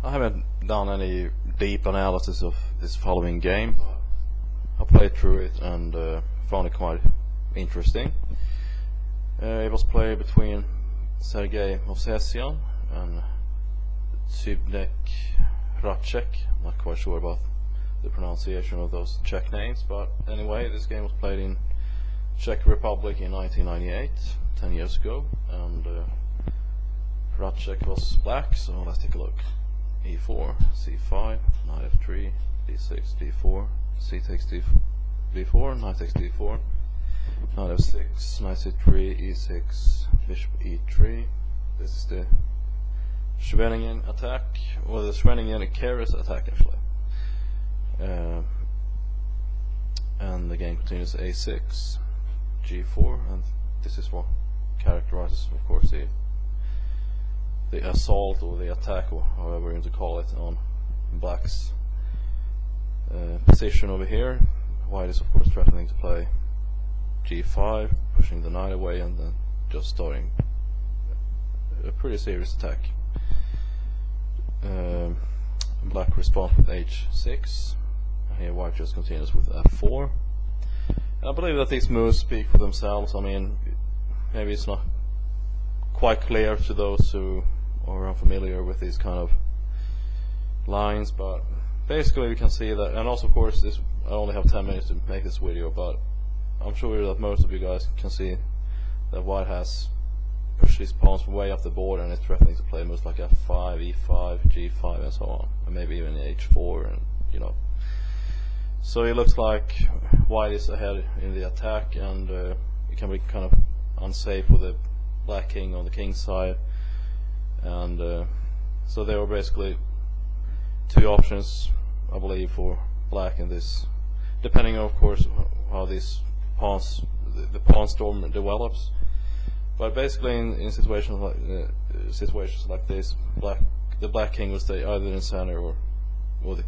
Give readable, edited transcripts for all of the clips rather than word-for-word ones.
I haven't done any deep analysis of this following game. I played through it and found it quite interesting. It was played between Movsesian and Hracek. Not quite sure about the pronunciation of those Czech names, but anyway, this game was played in Czech Republic in 1998, 10 years ago, and Hracek was black, so let's take a look. E4, C5, knight F3, D6, D4, C takes D4, knight takes D4, knight F6, knight C3, E6, bishop E3. This is the Schwenningen attack, or the Schwenningen Keres attack actually. And the game continues A6, G4, and this is what characterizes, of course, the assault or the attack, or however you want to call it, on black's position over here. White is of course threatening to play G5, pushing the knight away, and then just starting a pretty serious attack. Black responds with H6, and here white just continues with F4. And I believe that these moves speak for themselves. I mean, maybe it's not quite clear to those who are unfamiliar with these kind of lines, but basically we can see that. And also, of course, this, I only have 10 minutes to make this video, but I'm sure that most of you guys can see that white has pushed these pawns way up the board and is threatening to play moves like F5, E5, G5, and so on, and maybe even H4, and you know. So it looks like white is ahead in the attack, and it can be kind of unsafe with the black king on the king's side. And so there were basically two options, I believe, for black in this, depending on, of course, how these pawns, the pawn storm develops. But basically, in situations like this, the black king will stay either in center or the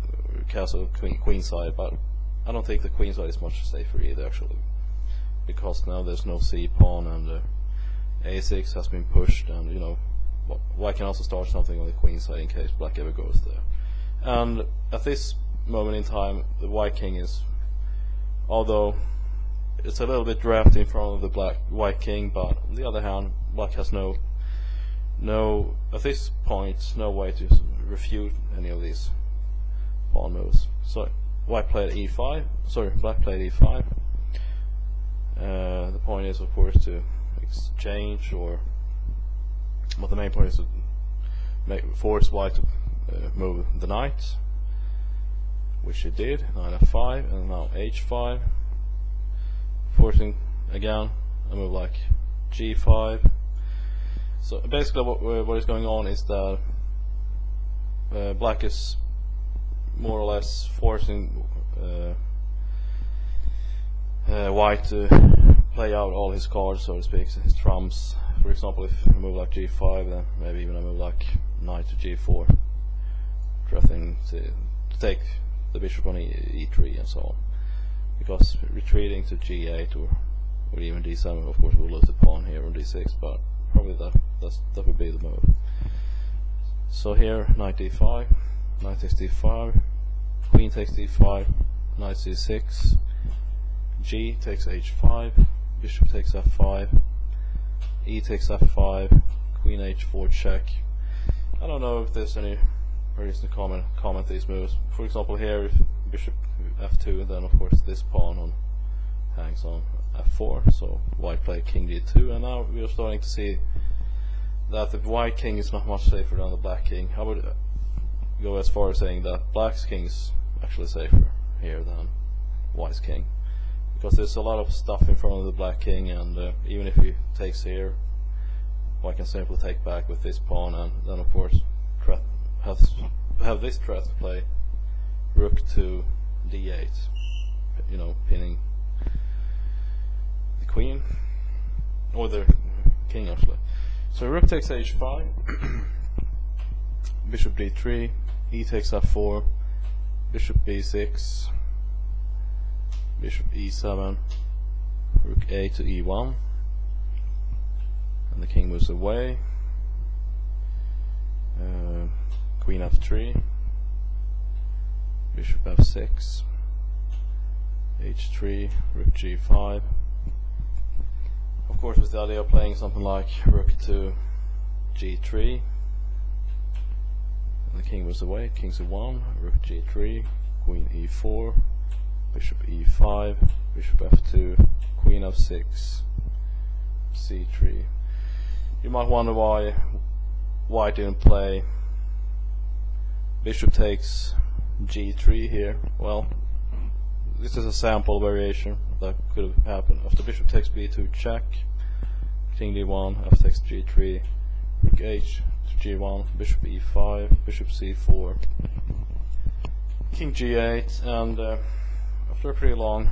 castle queen side. But I don't think the queen side is much safer either, actually, because now there's no c pawn, and A6 has been pushed, and you know, white can also start something on the queen side in case black ever goes there. And at this moment in time, the white king is, although it's a little bit drafty in front of the white king, but on the other hand, black has no at this point no way to refute any of these pawn moves. So white played E5. Sorry, black played E5. The point is, of course, to exchange, but the main point is to force white to move the knight, which it did. Knight F5, and now H5, forcing again a move like G5. So basically, what is going on is that black is more or less forcing white to play out all his cards, so to speak, his trumps. For example, if a move like G5, then maybe even a move like knight to G4, threatening to take the bishop on E3 and so on. Because retreating to G8 or even D7, of course, will lose the pawn here on D6, but probably that would be the move. So here, knight D5, knight takes D5, queen takes D5, knight C6, G takes H5, bishop takes F5, E takes F5, queen H4 check. I don't know if there's any reason to comment these moves. For example, here, if bishop F2, then of course this pawn hangs on F4, so white play king D2, and now we are starting to see that the white king is not much safer than the black king. I would go as far as saying that black's king is actually safer here than white's king, because there's a lot of stuff in front of the black king, and even if he takes here, white can simply take back with this pawn, and then of course have this threat to play rook to D8, you know, pinning the queen, or the king actually. So rook takes H5, bishop D3, E takes F4, bishop B6, bishop E7, rook A to E1, and the king moves away. queen f3, bishop f6, h3, rook g5. Of course, with the idea of playing something like rook to g3, and the king moves away, king c1, rook g3, queen e4, bishop e5, bishop f2, queen f6, c3. You might wonder why white didn't play bishop takes g3 here. Well, this is a sample variation that could have happened. After bishop takes b2 check, king d1, f takes g3, rook h to g1, bishop e5, bishop c4, king g8, and after a pretty long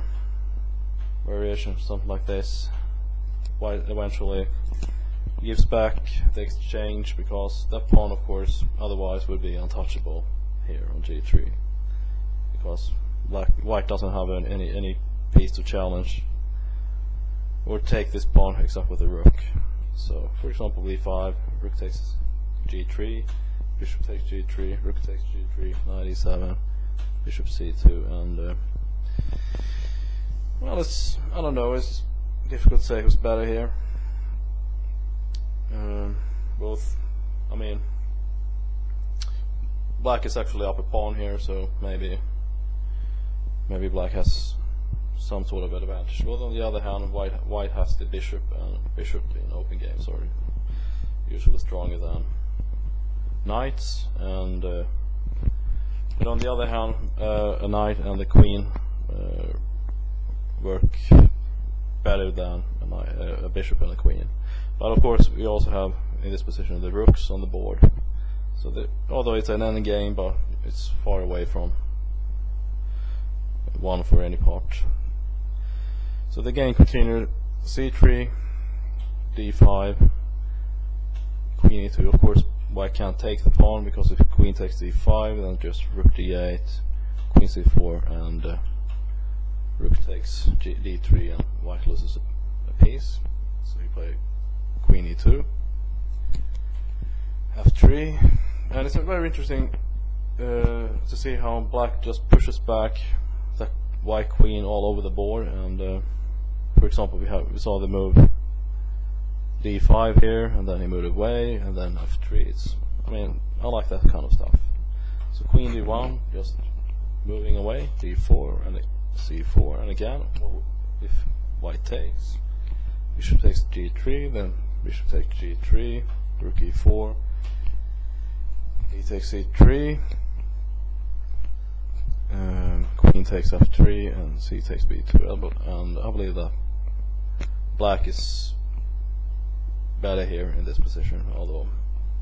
variation, something like this, white eventually gives back the exchange, because that pawn, of course, otherwise would be untouchable here on g3, because white doesn't have any piece to challenge or take this pawn except with the rook. So, for example, b5, rook takes g3, bishop takes g3, rook takes g3, knight e7, bishop c2, and well, I don't know, it's difficult to say who's better here. Both, I mean, black is actually up a pawn here, so maybe black has some sort of advantage. Well, on the other hand, white has the bishop, and bishop in open games are usually stronger than knights, and but on the other hand, a knight and the queen work better than a bishop and a queen. But of course, we also have in this position the rooks on the board. So although it's an end game, but it's far away from one for any part. So the game continued. c3, d5, queen e2. Of course, white can't take the pawn, because if queen takes d5, then just rook d8, queen c4, and rook takes d3, and white loses a piece. So you play queen e2, f3, and it's very interesting to see how black just pushes back the white queen all over the board. And for example, we saw the move d5 here, and then he moved away, and then f3. I mean, I like that kind of stuff. So queen d1, just moving away, d4 and c4, and again, well, if white takes, bishop takes g3, then bishop takes g3, rook e4, he takes c3, queen takes f3, and c takes b2, and I believe that black is better here in this position, although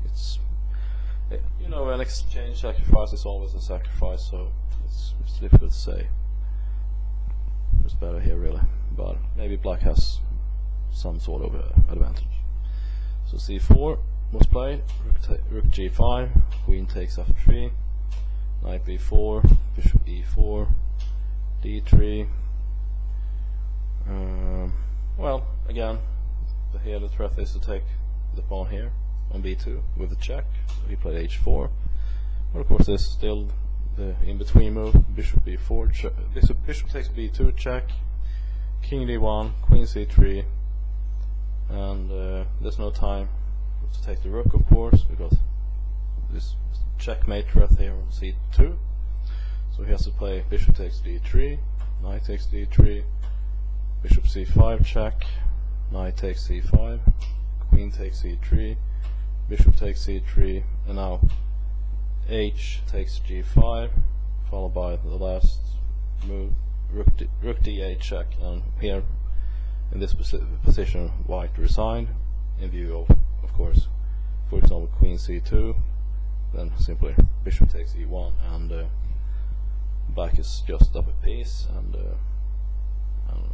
it's, you know, an exchange sacrifice is always a sacrifice, so it's difficult to say who's better here really, but maybe black has some sort of advantage. So c4 was played, rook g5, queen takes f3, knight b4, bishop e4, d3. Well, again, here the threat is to take the pawn here on b2 with a check. So he played h4. But of course, there's still the in-between move, bishop b4, bishop takes b2 check, king d1, queen c3, and there's no time to take the rook, of course, because this checkmate threat here on c2. So he has to play bishop takes d3, knight takes d3, bishop c5 check, knight takes c5, queen takes c3, bishop takes c3, and now h takes g5, followed by the last move, rook d8 check, and here in this position white resigned in view of course, for example, queen c2, then simply bishop takes e1, and black is just up a piece, and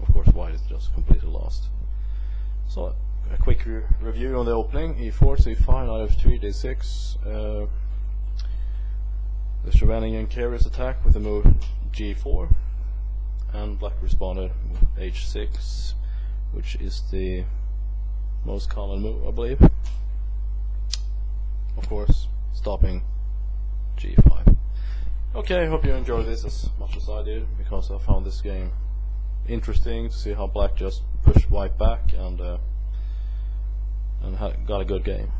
of course white is just completely lost. So a quick review on the opening: e4, c5, knight f3, d6. The Scheveningen carries attack with the move g4, and black responded with h6, which is the most common move, I believe. Of course, stopping Okay, hope you enjoyed this as much as I did, because I found this game interesting to see how black just pushed white back and got a good game.